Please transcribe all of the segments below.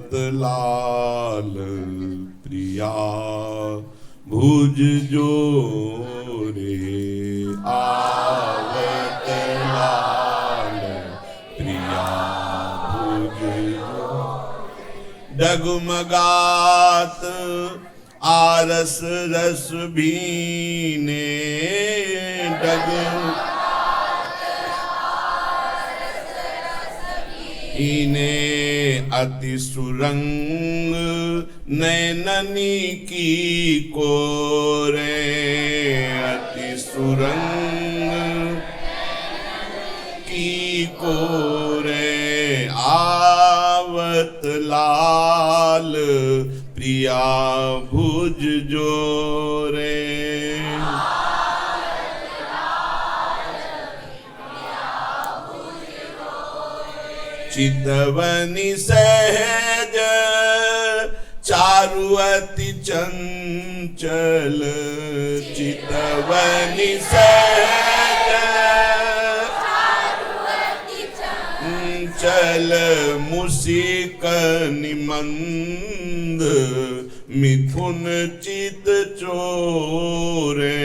आवत लाल प्रिया भुज जोरे, आवत लाल प्रिया भुज जोरे। डगमगात आरस रस भीने, इने अति सुरंग नैननी की कोरे, अति सुरंग की कोरे। आवत लाल प्रिया भुज जोरे, चितवनी सहज चारु अति चंचल, चितवनी सहज चंचल। मुसिक निमंद मिथुन चित चोरे,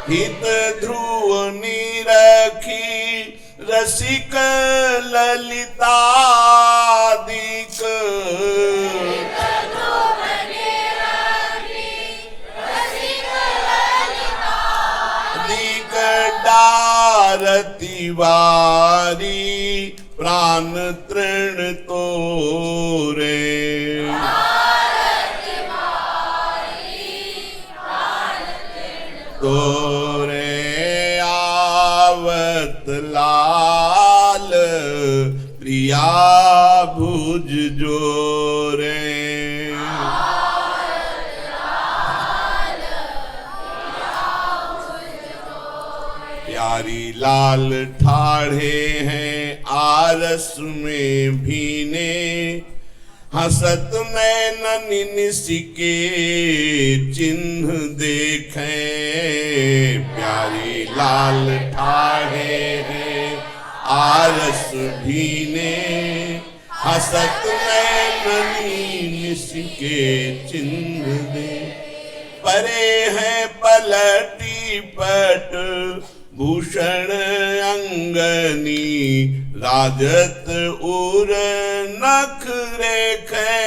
हित ध्रुव निरखी रसिक ललितादिक, दिक डारती वारी प्राण तृण तोरे, तोरे। आवत लाल प्रिया भुज जोरे, प्यारी लाल ठाढ़े हैं आरस में भीने, हसत नैनन निसिके चिन्ह देखें। प्यारी लाल ठाढ़े हैं आरस भीने, हसत नैनन निसिके चिन्ह दे। परे हैं पलटी पट भूषण अंगनी, राजत उर नख रेखे।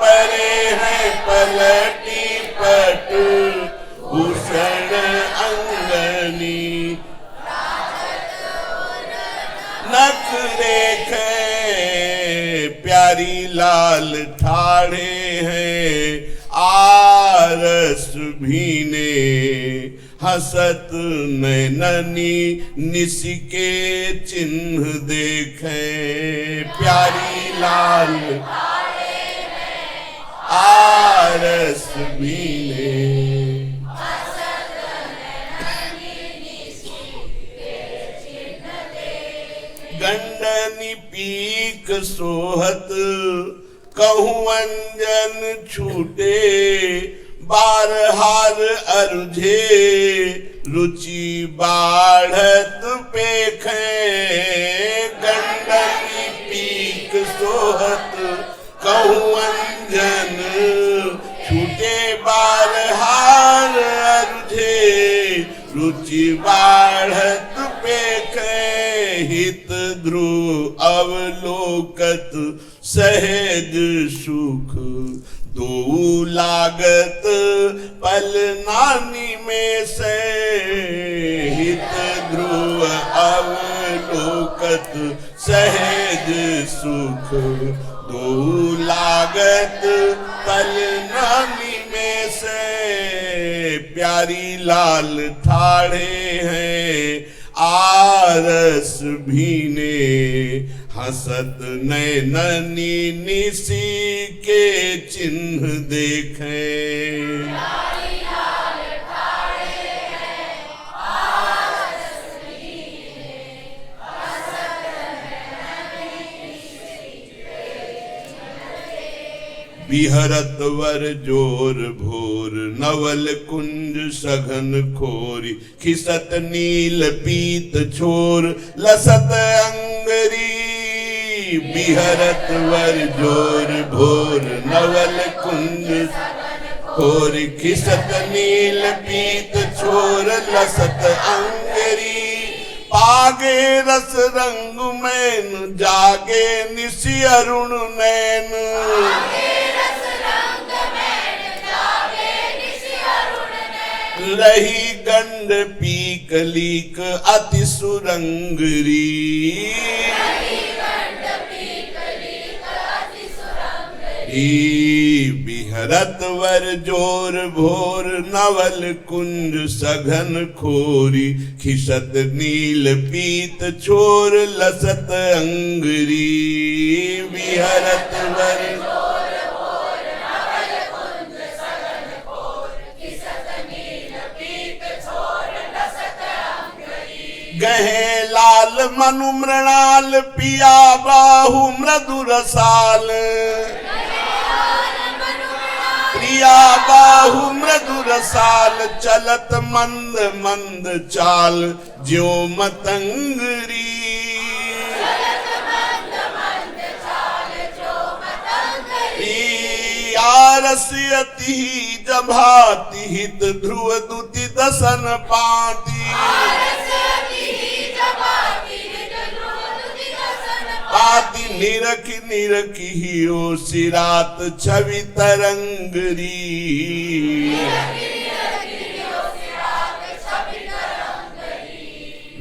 परे हैं पलटी पट भूषण अंगनी, नख रेखे। प्यारी लाल ठाढ़े हैं आरस भीने, हसत नैननी निसिके चिन्ह देखें। प्यारी लाल आरस भीने, गंडनी पीक सोहत कहूँ अंजन छूटे, बारहार अरुझे रुचि बाढ़त पेखे। गंडनी पीक सोहत कहूँ अंजन छूटे, बारहार अरुझे रुचि बाढ़त पेखे। हित ध्रुव अवलोकत सहज सुख, दो लागत पल नानी में से। हित ध्रुव अवलोकत सहज सुख, दो लागत पल नानी में से। प्यारी लाल ठाढ़े हैं आरस भीने, हसत नैननी निसिके चिन्ह देखें। बिहरत वर जोर भोर नवल कुंज सघन खोरी खिसत नील पीत छोर लसत अंगरी बिहरत वर जोर भोर नवल कुंज खोर खिसत नील पीत छोर लसत अंगरी पागे रस रंग मैन जागे निशि अरुण नैन रही गंड पीक लीक अति सुरंगरी बिहरत वर जोर भोर नवल कुंज सघन खोरी खिसत नील पीत छोर लसत अंगरी बिहरत वर गहे लाल मनु मृणाल पिया बाहु मृदु रसाल प्रिया बाहु मृदु रसाल चलत मंद मंद चाल ज्यो मतंगरी आरस्यति जभाति हित ध्रुव दुति दसन पाती आदि निरखी निरखी हियो सिरात छवि तरंगरी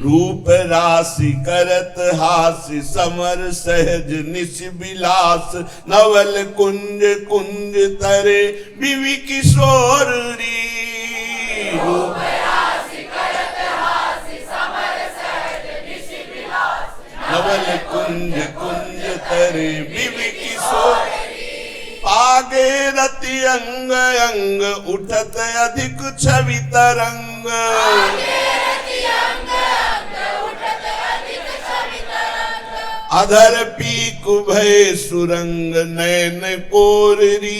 रूप राशि करत हास्य समर सहज निश विलास नवल कुंज कुंज तरे बिवि किशोरी रूप नवल कुंज कुंज तरे बिवि किशोरी पागे रति अंग अंग उठत अधिक छवि तरंग अधर पीक भय सुरंग नैन कोररी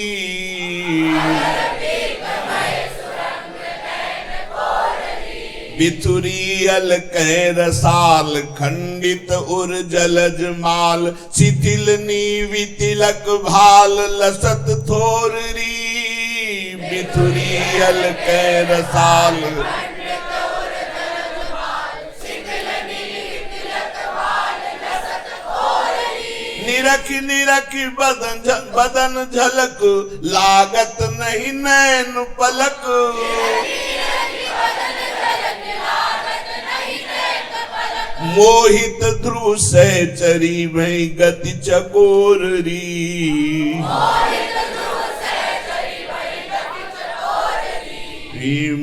बिथुरी अल कह रसाल खंडित उर जलज माल शिथिल नीवि तिलक भाल लसत थोररी बिथुरी अल कह रसाल निरखी निरखी बदन झलक लागत नहीं नैन पलक मोहित ध्रुव सहचरी भई गति चकोररी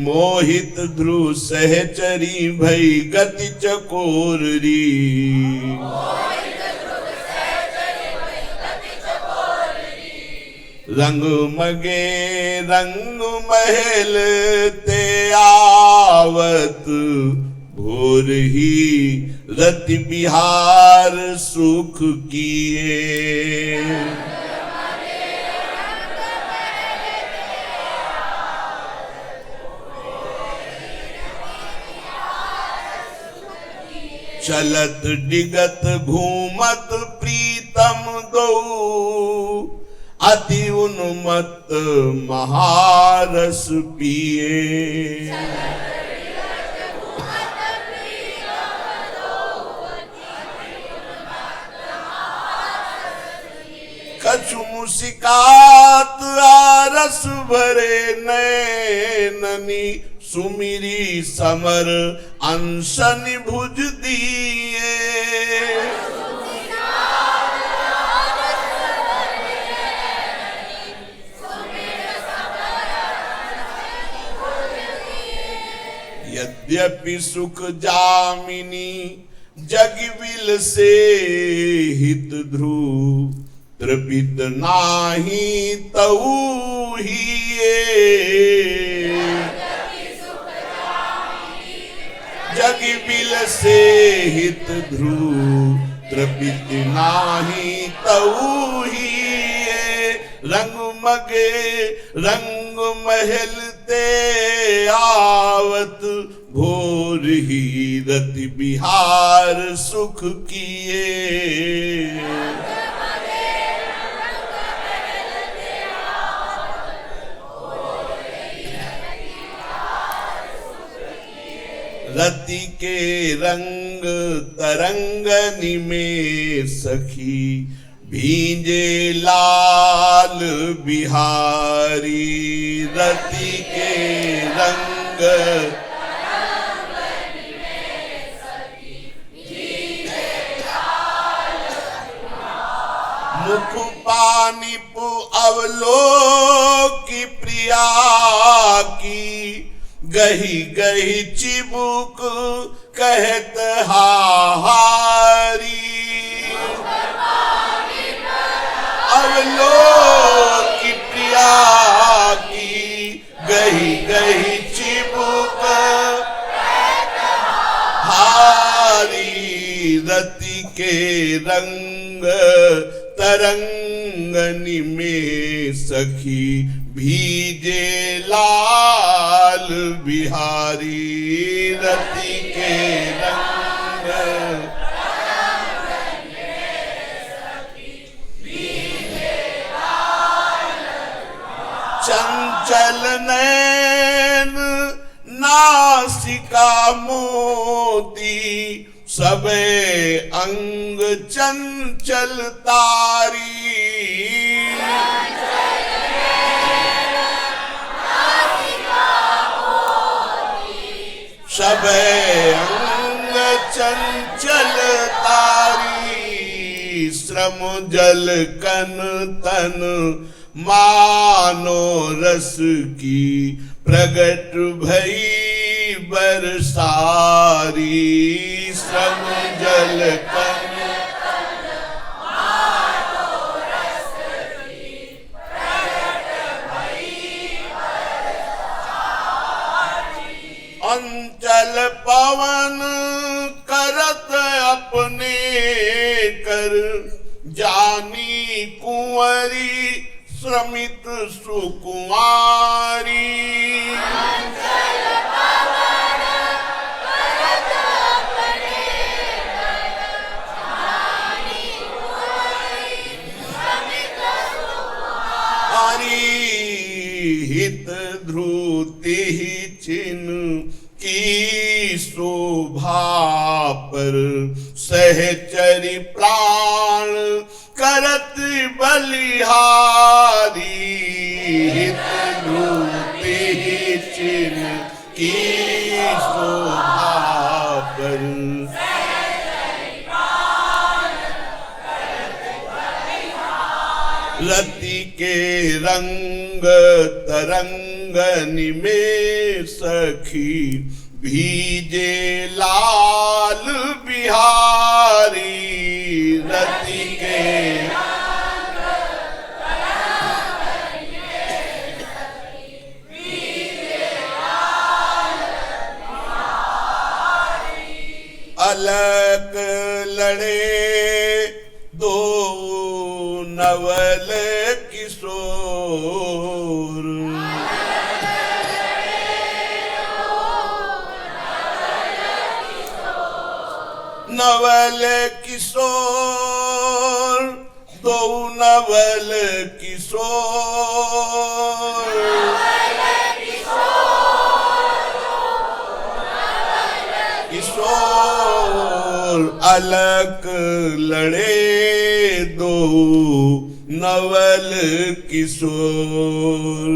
मोहित ध्रुव सहचरी भई गति चकोररी रंग मगे रंग महल ते आवत भोर ही रति बिहार सुख किए चलत डिगत घूमत प्रीतम दो अति उन्मत्त महारस पिए कछु मुस्कात आरस भरे नैननी सुमिरी समर अंशनि भुज दिए यद्यपि सुख जामिनी जगविल से हित ध्रुव तृपित नाही तऊ ही जगविल से हित ध्रुव तृपित नाही तऊ ही रंग जगमगे रंग महल ते आवत, भोर ही रति बिहार सुख किए। रति के रंग तरंगनि में सखी, भींजे लाल बिहारी। रति के रंग तरंगनि में सखी, भींजे लाल बिहारी। मुख पानिपु अवलोकी प्रिया की, गही गही चिबुक कहत हाहारी। अवलोकी प्रिया की, गही गही चिबुक कहत हाहारी। रति के रंग तरंगनि में सखी, भीजे लाल बिहारी। रति के रंग तरंगनि में सखी, भीजे लाल बिहारी। चंचल नैन नासिका मोती, सबे अंग चंचल तारी। सबे अंग चंचल तारी। श्रम जल कन तन मानो रस की, प्रगट भई बरसारी। श्रम जल कन तन मानो रस की, प्रगट भई बरसारी। अंचल पवन करत अपने कर, जानी कुंवरी श्रमित सुकुमारी। अंचल पवन करत अपने कर, जानी कुंवरी श्रमित सुकुमारी। हित ध्रुति चिन्ह की शोभा पर, सहचरी प्राण करत बलिहारी। हित ध्रुति चिन्ह की शोभा पर, सहचरी प्राण करत बलिहारी। रति के रंग तरंगनि में सखी, भीजे लाल बिहारी। रति के रंग तरंगनि में सखी, भीजे लाल बिहारी। अलग लड़े दो नवल किशोर, नवल किशोर, दो नवल किशोर। किशोर अलग लड़े दो नवल किशोर।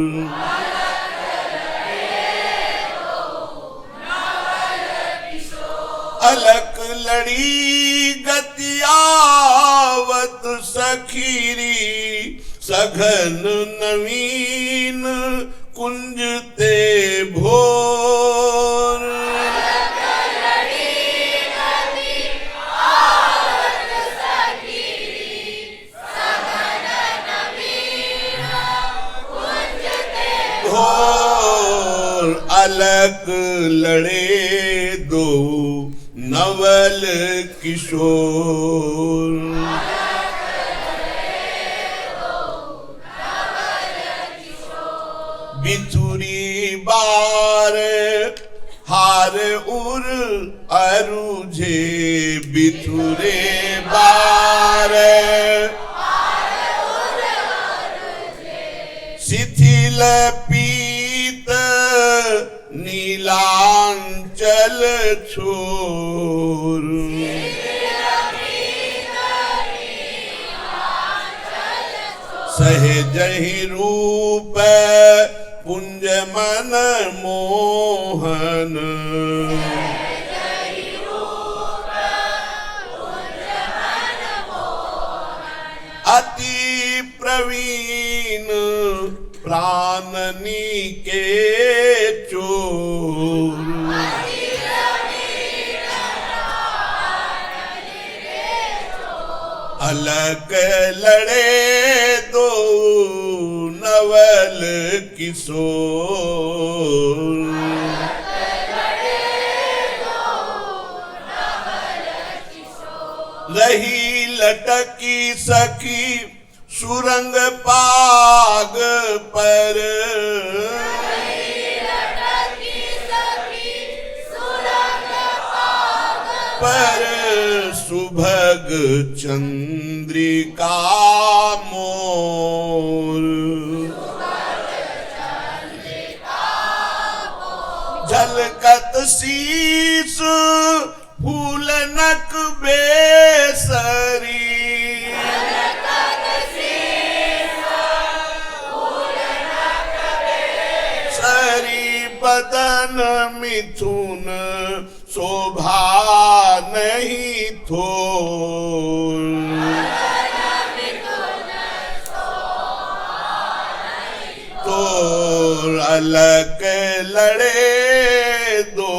अलक लड़ी गतियावत सखीरी, सघन नवीन कुंजते भोर। अलक लड़ी गतियावत सखीरी, सघन नवीन कुंजते भोर। अलक लड़े दो नवल किशोर। आर उर अरुझे बिथुरे बार शिथिल पीत नीलांचल छोर सहज ही रूप पुंज मन मोहन अति प्रवीण प्राणनी के चोर अलग लड़े दो नवल किशोर रही लटकी सखी सुरंग पाग पर सुभग चंद्रिका मोर झलकत शीस फूल नक बेसरी सरी बदन मिथुन शोभा नहीं थोर तोर अलग लड़े दो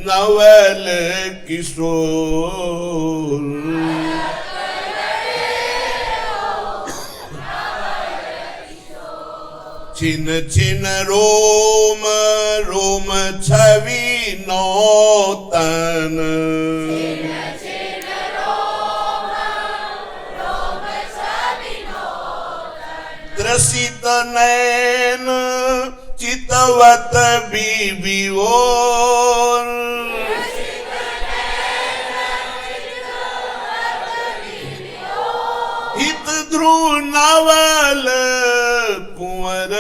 नवल किशोर छिन छिन रोम रोम छवि नौतन त्रसित नैन चितवत विभोर हित ध्रुव नवल कुंवर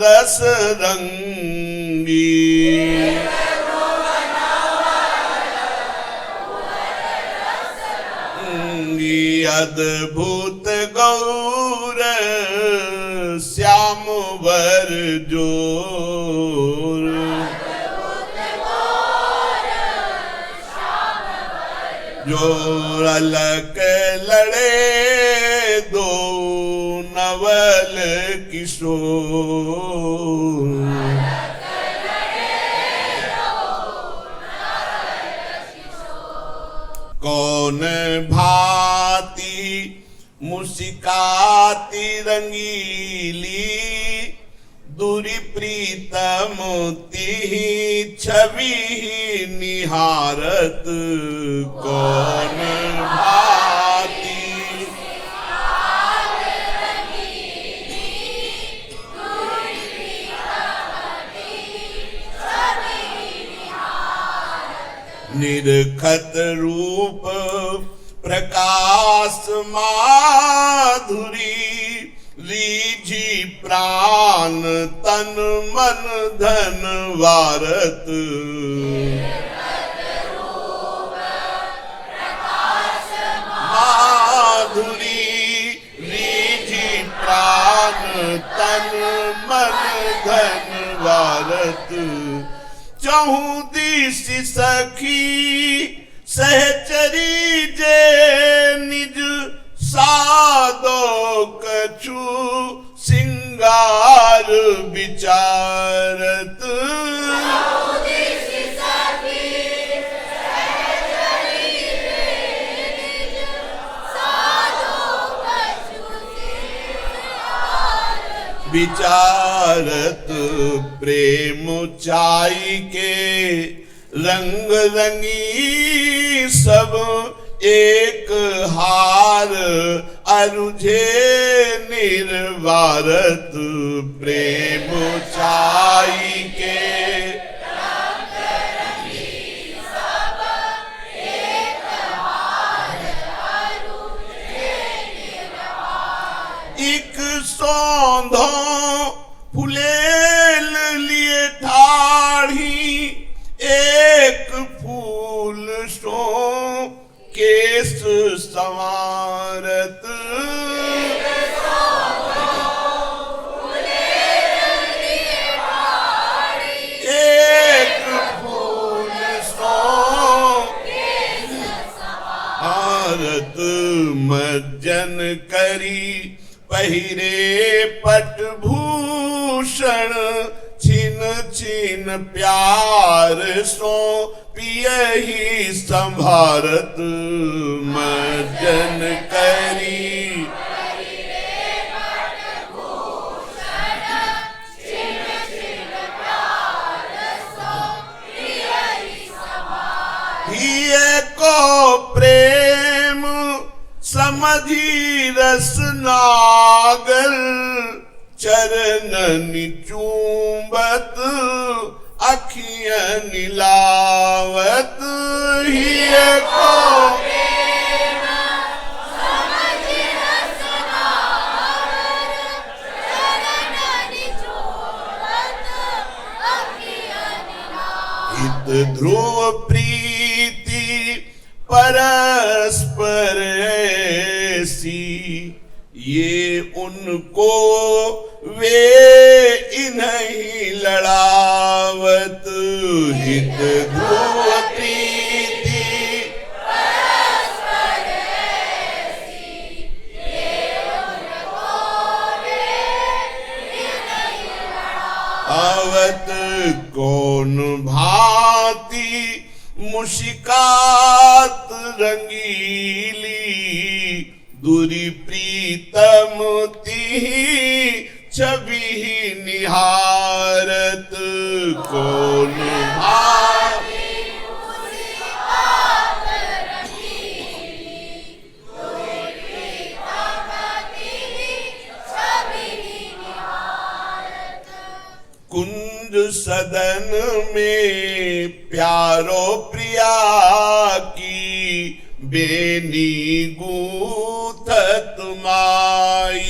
रस रंगी अद्भुत गौर श्याम वर जोर जोर अलग लड़े दो नवल किशोर कौन भांति मुस्काती रंगीली दूरी प्रीतम तिहि छवि निहारत कौन भांति निरखत रूप प्रकाश माधुरी रीझी प्राण तन मन धन वारत माधुरी रीझी प्राण तन मन धन वारत चहु दिश सखी सहचरी जे निज सादो कछु सिंगार विचारत विचारत प्रेम चाई के रंग रंगी सब एक हार अरुझे निर्वारत प्रेम चाई के संवारत एक फूल सो भारत मज्जन करी पहिरे पटभूषण छिन छिन प्यार सो पियहि संभारत मज्जन करी हिये को प्रेम समझी रस नागर चरणन चूंबत अखियन लावत हिये को हित ध्रुव प्रीति परस्पर ऐसी ये उनको वे इन्हीं लड़ावत हित ध्रुव प्रीति परस्पर ऐसी ये उनको वे इन्हीं लड़ावत कौन भांति मुशिकात रंगीली दूरी प्रीतम तिहि छवि निहारत कौन भांति मुशिकात रंगीली दूरी प्रीतम तिहि छवि निहारत कुंज सदन में प्यारो प्रिया की बेनी गूथत माई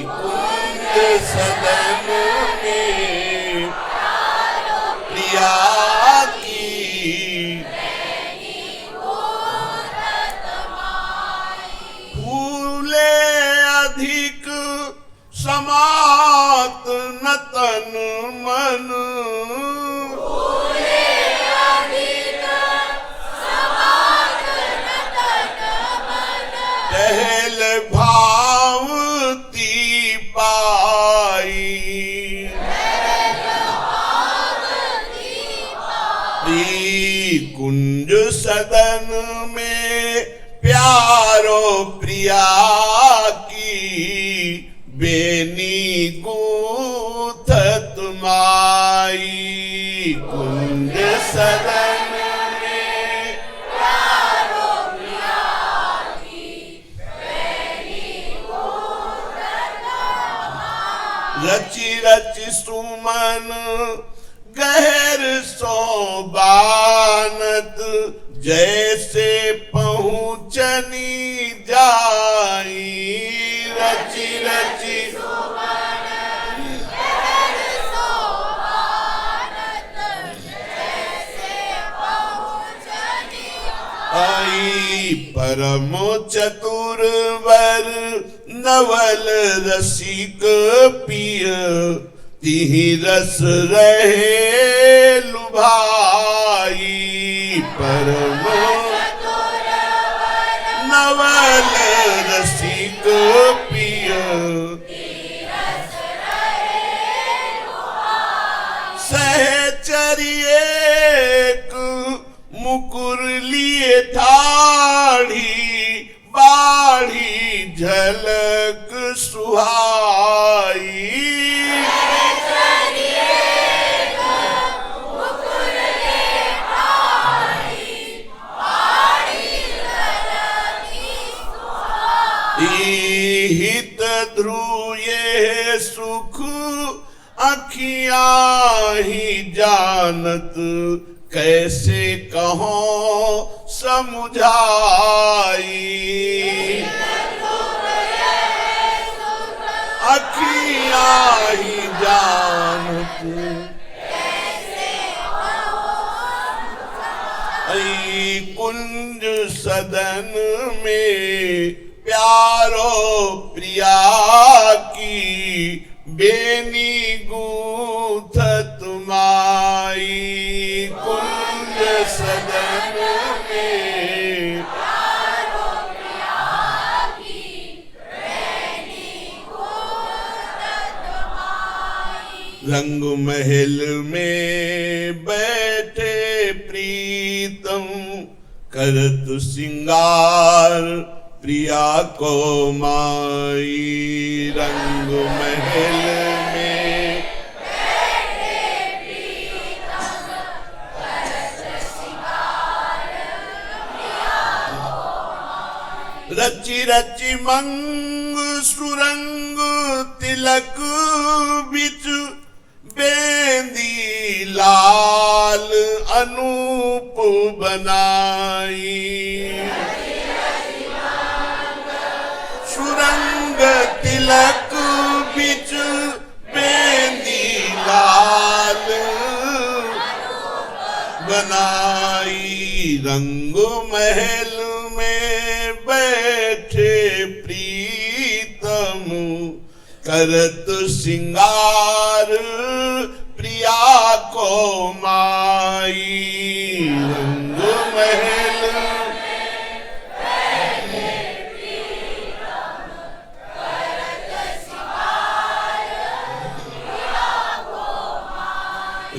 कुंज सदन में प्रिया की बेनी गूथत माई फूले अधिक समात नतन मन टहल भावती पाई कुंज सदन में प्यारो प्रिया की बेनी गूथत माई कुंज सदन रचि रचि सुमन गहर सोबानत जैसे पहुँचनी जाई रचि रचि सुमन गहर सोबानत जैसे पहुँचनी आई परम चतुरवर नवल रसिक पिय तिहि रस रहे लुभाई परम नवल रसिक पिय सहचर्येक मुकुर लिए ठाढ़ी बाढ़ी झलक सुहाई हित ध्रुये सुख अखियाँ ही जानत कैसे कहो समुझाई अखियाँ ही जानत आई कुंज सदन में प्यारो प्रिया की बेनी गूंथ तुमाई कुंज सदन में प्यारो प्रिया की बेनी गूंथ तुमाई। रंग महल में बैठे प्रीतम करत सिंगार प्रिया को माई रंग महल में बैठे प्रीतम करत सिंगार प्रिया को माई। रचि रचि मंग सुरंग तिलक बिच बेंदी लाल अनूप बनाई सुरंग तिलक बिच बेंदी लाल बनाई रंग महल में बैठे प्रीतम करत सिंगार प्रिया को माई रंग महल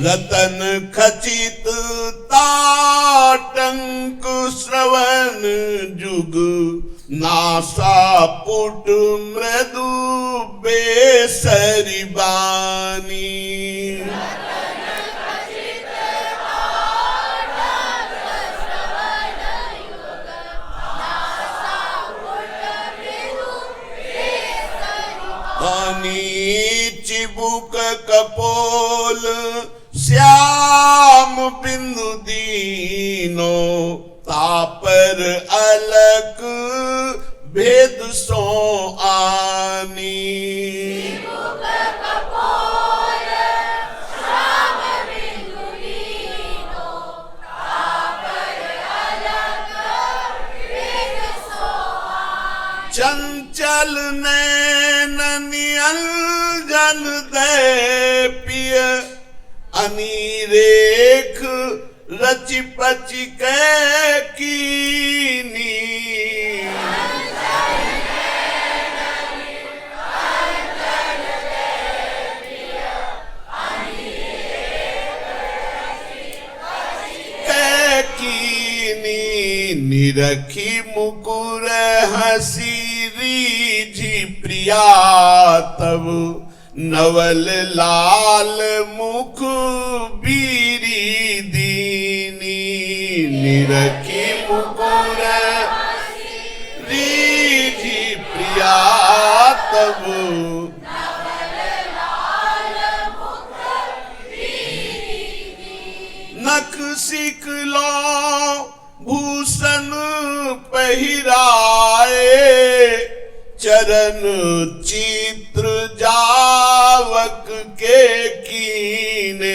रतन खचित ताटंक श्रवण जुग नासा पुट मृदु बेसरी बानी चिबुक कपोल श्याम बिंदु दीनो तापर अलक भेद सो आनी चंचल नैन नियंजन दे पिय अनीरेख रचि पचि कै कीनी कै कीनी निरखी मुकुर हसी रीझी प्रिया तब नवल लाल मुख बीरी दीनी निरखी मुकुर रीझी प्रिया तब नख सिख लो भूषण पहिराए चरण चित्र जावक के कीने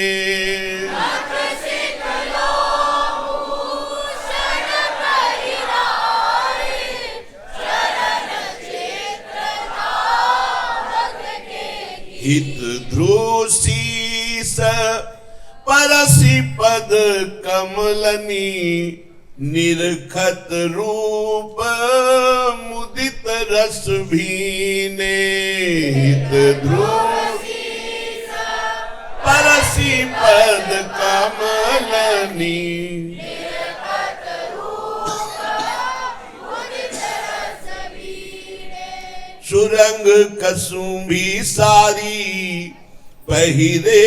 हित ध्रुव शीस परसी पद कमलनी निरखत रूप मुदित रस भीने हित ध्रुव परसी पद कमलनी सुरंग कसुंभी सारी पहिरे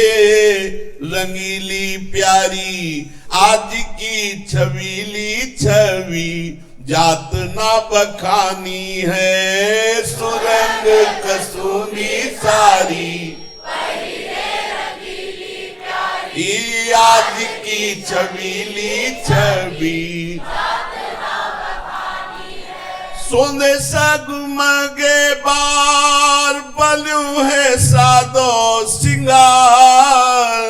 रंगीली प्यारी आज की छबीली छवि जात ना बखानी है सुरंग कसुंभी सारी आज की छबीली छवि सोंदे सगमगे बार बलू है सादो सिंगार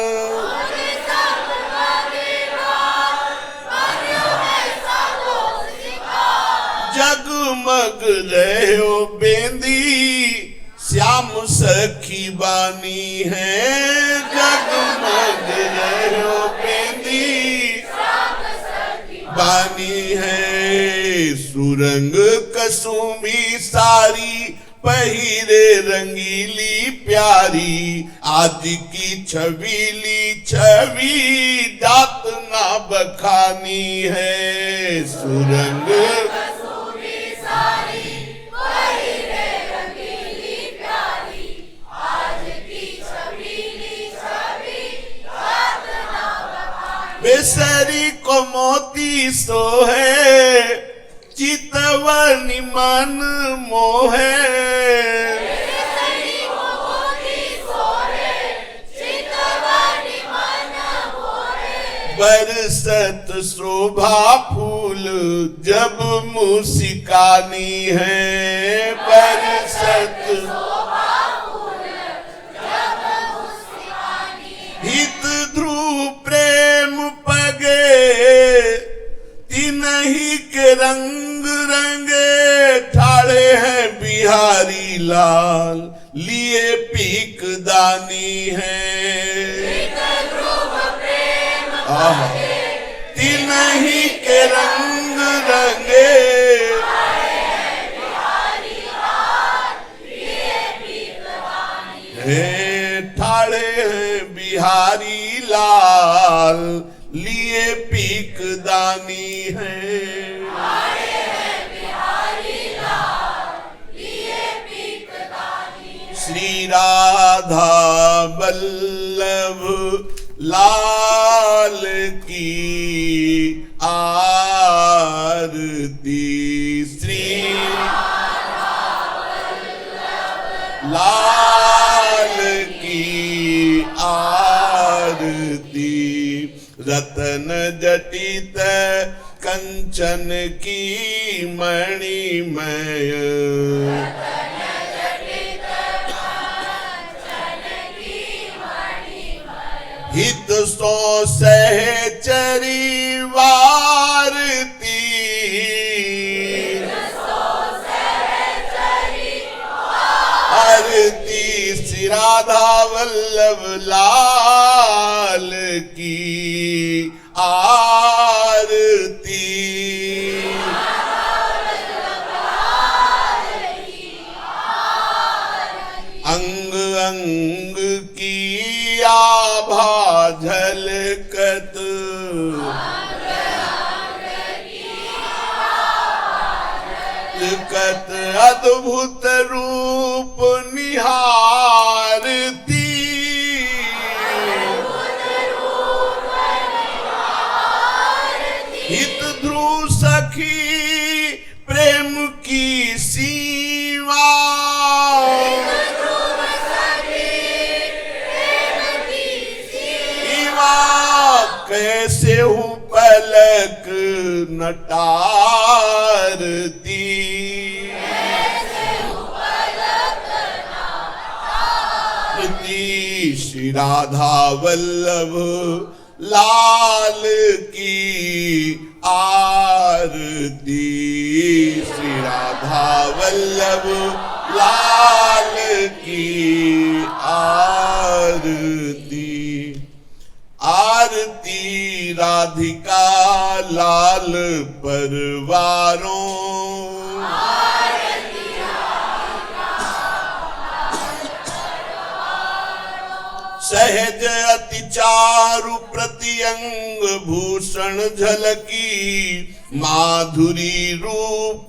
रहो बेंदी श्याम सखी बानी है जगमग रहो बेंदी बानी है सुरंग कसुमी सारी पहिरे रंगीली प्यारी आज की छबीली छवि जात ना बखानी है सुरंग बेसरी को मोती सोहे चितवनी मन मोहे बरसत शोभा फूल जब मुस्कानी है बरसत हित ध्रुव प्रेम पगे तिनहि के रंग रंगे ठाड़े हैं बिहारी लाल लिए पीक दानी है तिनहि के रंग रंगे ठाड़े हैं बिहारी लाल लिए पीक दानी है श्री राधा वल्लभ लाल की आरती श्री लाल की आरती रतन जटित कंचन की मणिमय हित सो सहचरी वारती आरती श्री राधा वल्लभ लाल की आरती अंग अंग की आभा झलकत अद्भुत रूप निहारती हित ध्रुव सखी प्रेम की सीमा कैसे हूँ पलक नटारती श्री राधा वल्लभ लाल की आरती श्री राधा वल्लभ लाल की आरती आरती राधिका लाल परवारों सहज अति चारु प्रतिअंग भूषण झलकी माधुरी रूप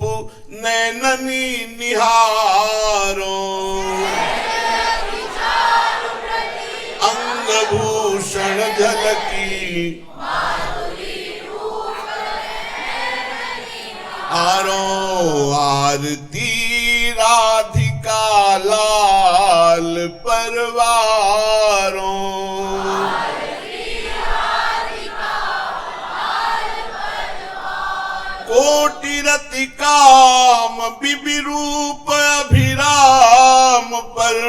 नैननी निहारों अंग भूषण झलकी आरती राधिका लाल परवारों कोटि रति काम विरूप अभिराम पर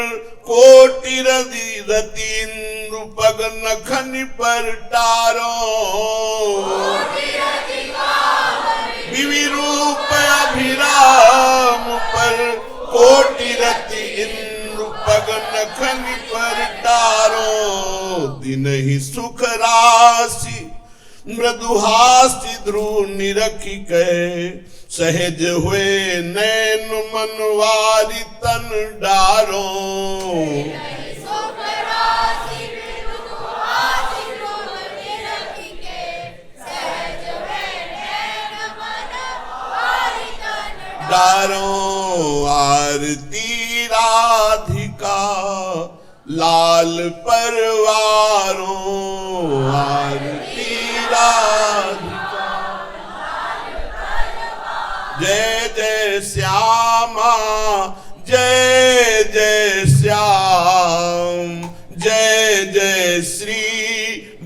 कोटि रति इंद्र पग नखन पर टारो विरूप अभिराम लखन पर टारो दिन ही सुख राशि मृदुहास्य ध्रुव निरखी कहे सहज हुए नैन मनवारी तन डारो डारो आरती राधिका लाल परवारों आरती राधिका जय जय श्यामा जय जय श्याम जय जय श्री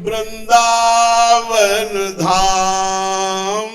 वृंदावन धाम।